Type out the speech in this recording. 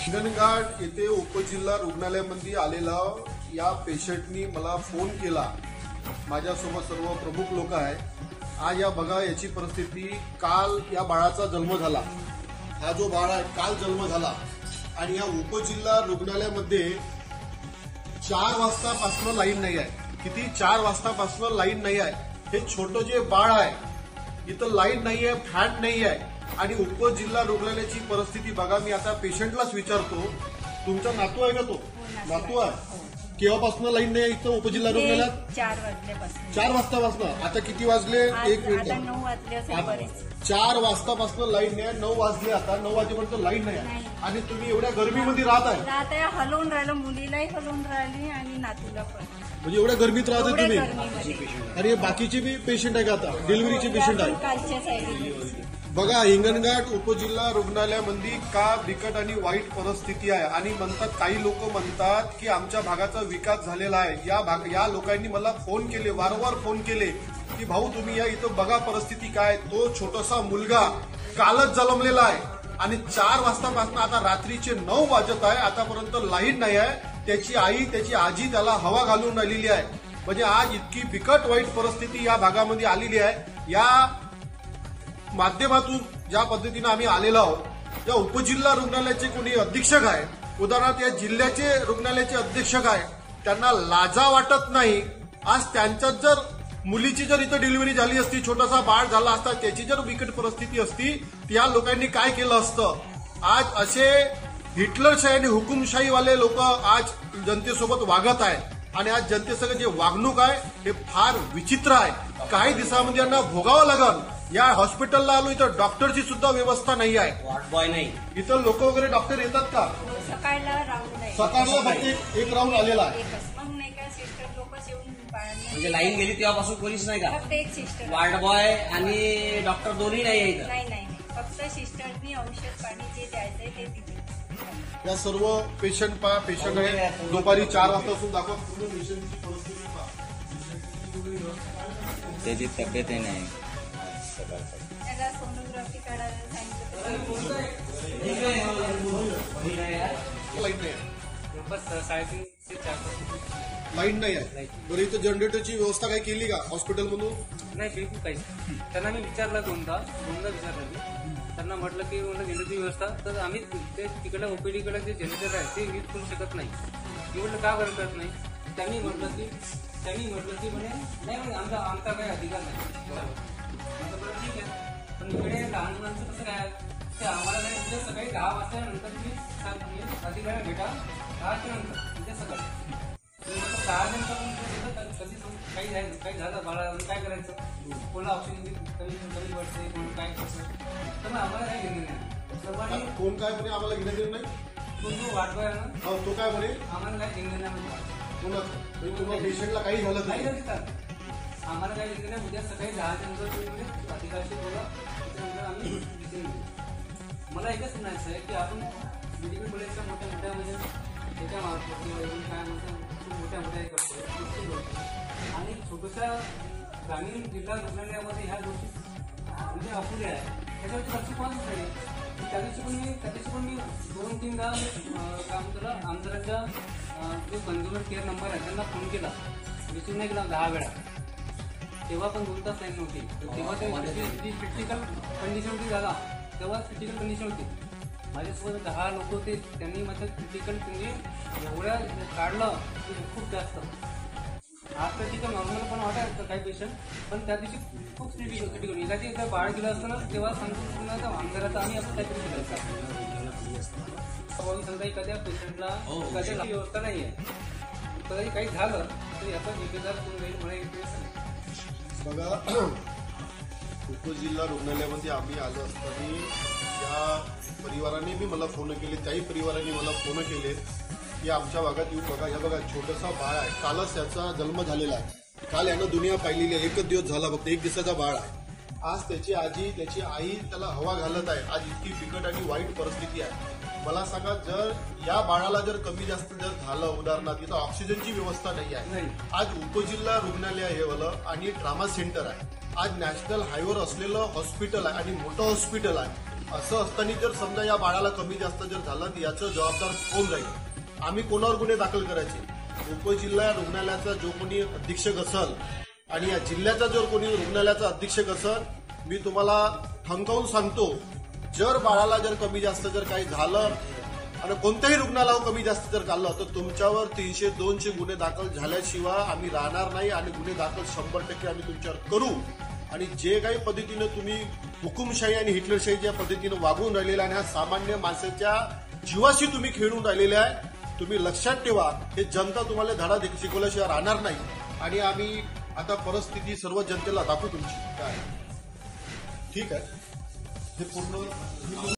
हिंगणघाट येथे उपजिल्हा रुग्णालयामध्ये आलेला या पेशंटनी मला फोन केला। माझ्यासोबत सर्व प्रमुख लोक आहे। आज या बघा याची परिस्थिती, काल या बाळाचा जन्म झाला। हा जो बाळ आहे काल जन्म झाला आणि या उपजिल्हा रुग्णालयामध्ये 4 वाजतापासून लाईन नाही आहे। किती 4 वाजतापासून लाईन नाही आहे। हे छोटं जे बाळ आहे इथं लाईन नाही आहे, फॅन नाही आहे आणि उपजिल्हा रुग्णालयाची परिस्थिती बघा। मी आता पेशंटलाच विचारतो, तुमचा नातू आहे का? तो नातू आहे। केव्हापासून लाईन नाही इथं उपजिल्हा रुग्णालयात? 4 वाजल्यापासून। 4 वाजतापासून। आता किती वाजले? 1 मिनिट। 9 वाजले। 4 वाजतापासून लाईन नाही, 9 वाजले। आता 9 वाजेपर्यंत लाईन नाही आणि तुम्ही एवढ्या गर्मीमध्ये राहत आहे। हलवून राहिलं, मुलीलाही हलवून राहिली आणि नातूला पण। म्हणजे एवढ्या गर्मीत राहता तुम्ही? आणि बाकीचे बी पेशंट आहे का? आता डिलिव्हरीचे पेशंट आहे बघा। हिंगणघाट उपजिल्हा रुग्णालयामध्ये का बिकट आणि वाईट परिस्थिती आहे आणि म्हणतात, काही लोक म्हणतात की आमच्या भागाचा विकास झालेला आहे। या लोकांनी मला फोन केले, वारंवार फोन केले की भाऊ तुम्ही या इथं बघा परिस्थिती काय। तो छोटासा मुलगा कालच जन्मलेला आहे आणि 4 वाजतापासून आता रात्रीचे 9 वाजत आहे, आतापर्यंत लाईट नाही आहे। त्याची आई, त्याची आजी त्याला हवा घालून राहिलेली आहे। म्हणजे आज इतकी बिकट वाईट परिस्थिती या भागामध्ये आलेली आहे। या माध्यमातून ज्या पद्धतीने आम्ही आलेलो आहोत, या उपजिल्हा रुग्णालयाचे कोणी अधीक्षक आहे, उदाहरणार्थ या जिल्ह्याचे रुग्णालयाचे अधीक्षक आहे, त्यांना लाजा वाटत नाही। आज त्यांच्यात जर मुलीची जर इथं डिलिव्हरी झाली असती, छोटासा बाळ झाला असता, त्याची जर बिकट परिस्थिती असती, या लोकांनी काय केलं असतं? आज असे हिटलरशाही आणि हुकुमशाहीवाले लोक आज जनतेसोबत वागत आहेत आणि आज जनतेसोबत जे वागणूक आहे हे फार विचित्र आहे। काही दिवसामध्ये यांना भोगावं लागल। या हॉस्पिटलला आलो, इथं डॉक्टरची सुद्धा व्यवस्था नाही आहे, वॉर्ड बॉय नाही। इथं लोक वगैरे डॉक्टर येतात का? सकाळला फक्त एक राऊंड आलेला आहे। मग नाही का सिस्टर लोक येऊन म्हणजे लाईन गेली तेव्हापासून कोणीच नाही का? फक्त एक सिस्टर, वॉर्ड बॉय आणि डॉक्टर दोन्ही नाही आहे इथं? नाही, फक्त सिस्टरनी औषध पाणी जे द्यायचंय ते दिले। या सर्व पेशंट आहे, दुपारी 4 वाजतापासून दाखवा पूर्ण पेशंटची परिस्थिती पहा। त्याची तब्येतही नाही। त्याला सोनोग्राफी काढायला सांगितलं। लाईन नाही आहे। बरं, इथं जनरेटरची व्यवस्था काय केली का हॉस्पिटलमधून? नाही, बिलकुल काहीच। त्यांना मी विचारलं दोनदा विचारलं मी त्यांना, म्हटलं की जनरेटरची व्यवस्था तर आम्ही ते तिकडल्या ओपीडीकडे जे जनरेटर आहे ते यूज करू शकत नाही। मी म्हटलं का करत नाही? त्यांनी म्हटलं की म्हणे नाही, आमचा काही अधिकार नाही। बरं ठीक आहे, पण इकडे लहान मुलांचं कसं काय ते आम्हाला नाही, उद्या सकाळी 10 वाजल्यानंतर तुम्ही अधिकाऱ्या भेटा 10च्या नंतर उद्या सकाळी 10 नंतर काही झालं बाळा काय करायचं? कोणा ऑक्सिजन कमी पडते, कोण काय करतं, तर मग आम्हाला काही घेणं नाही। सर्वांनी कोण काय म्हणे आम्हाला घेणं नाही? तो जो वाटतोय ना तो काय म्हणे आम्हाला काही घेणं नाही। तुम्हाला पेशंटला काही झालं नाही आम्हाला काही घेणं नाही। उद्या सकाळी 10च्या नंतर तुम्ही अधिकाऱ्याशी बोला, त्याच्यानंतर आम्ही डिसिजन घेऊ। मला एकच म्हणायचं आहे की आपण मेडिकल कॉलेजच्या मोठ्या म्हणजे त्याच्या मार्फत काय म्हणतात खूप मोठ्या करतो आणि छोट्याशा ग्रामीण जिल्हा रुग्णालयामध्ये ह्या गोष्टी म्हणजे अपुऱ्या आहे। त्याच्यावरती लक्ष कोणच नाही। त्याच्याशी पण मी 2-3दा काय म्हणतो आमदाराच्या जो कंझ्युमर केअर नंबर आहे त्यांना फोन केला, रिसिव्ह नाही केला 10 वेळा, तेव्हा पण 2 तास लाईन नव्हती। तेव्हा जी क्रिटिकल कंडिशन होती दादा, तेव्हा क्रिटिकल कंडिशन होती। माझ्यासोबत 10 लोक होते, त्यांनी माझं क्रिटिकल म्हणजे एवढ्या काढलं की खूप जास्त। आज तर तिथं नॉर्मल पण वाटायचं काही पेशंट, पण त्या दिवशी खूप क्रिटिकल एखादी एकदा बाळ गेलं असतं ना, तेव्हा सांगतो आमदाराचा आम्ही असं काहीतरी केलं समजा एखाद्या पेशंटला एखाद्या व्यवस्था नाही आहे, कधी काही झालं तर याचा जिम्मेदार कोण राहील मला इंटरेस्ट नाही। बघा, उपजिल्हा रुग्णालयामध्ये आम्ही आलो असताना या परिवाराने बी मला फोन केले, त्याही परिवाराने मला फोन केले की आमच्या भागात येऊन बघा। या बघा छोटासा बाळ आहे, कालच त्याचा जन्म झालेला आहे, काल यानं दुनिया पाहिलेली आहे, 1 दिवस झाला, फक्त 1 दिवसाचा बाळ आहे। आज त्याची आजी, त्याची आई त्याला हवा घालत आहे। आज इतकी बिकट आणि वाईट परिस्थिती आहे। मला सांगा, जर या बाळाला जर कमी जास्त जर झालं, उदाहरणार्थ इथं ऑक्सिजनची व्यवस्था नाही आहे, आज उपजिल्हा रुग्णालय हे वालं आणि ट्रामा सेंटर आहे, आज नॅशनल हायवेवर असलेलं हॉस्पिटल आहे आणि मोठं हॉस्पिटल आहे, असं असताना जर समजा या बाळाला कमी जास्त जर झालं तर याचं जबाबदार कोण राहील? आम्ही कोणावर गुन्हे दाखल करायचे? उपजिल्हा रुग्णालयाचा जो कोणी अधीक्षक असेल आणि या जिल्ह्याचा जर कोणी रुग्णालयाचा अधीक्षक असेल, मी तुम्हाला ठणकावून सांगतो, जर बाळाला जर कमी जास्त जर काही झालं आणि कोणत्याही रुग्णालयावर कमी जास्त जर झालं तर तुमच्यावर 302चे गुन्हे दाखल झाल्याशिवाय आम्ही राहणार नाही आणि गुन्हे दाखल 100% आम्ही तुमच्यावर करू. आणि जे काही पद्धतीनं तुम्ही हुकुमशाही आणि हिटलरशाहीच्या पद्धतीनं वागून राहिलेल्या आणि ह्या सामान्य माणसाच्या जीवाशी तुम्ही खेळून राहिलेले आहे, तुम्ही लक्षात ठेवा. हे जनता तुम्हाला धडा शिकवल्याशिवाय राहणार नाही. आणि आम्ही आता परिस्थिती सर्व जनतेला दाखवू तुमची काय. ठीक आहे, हे पूर्ण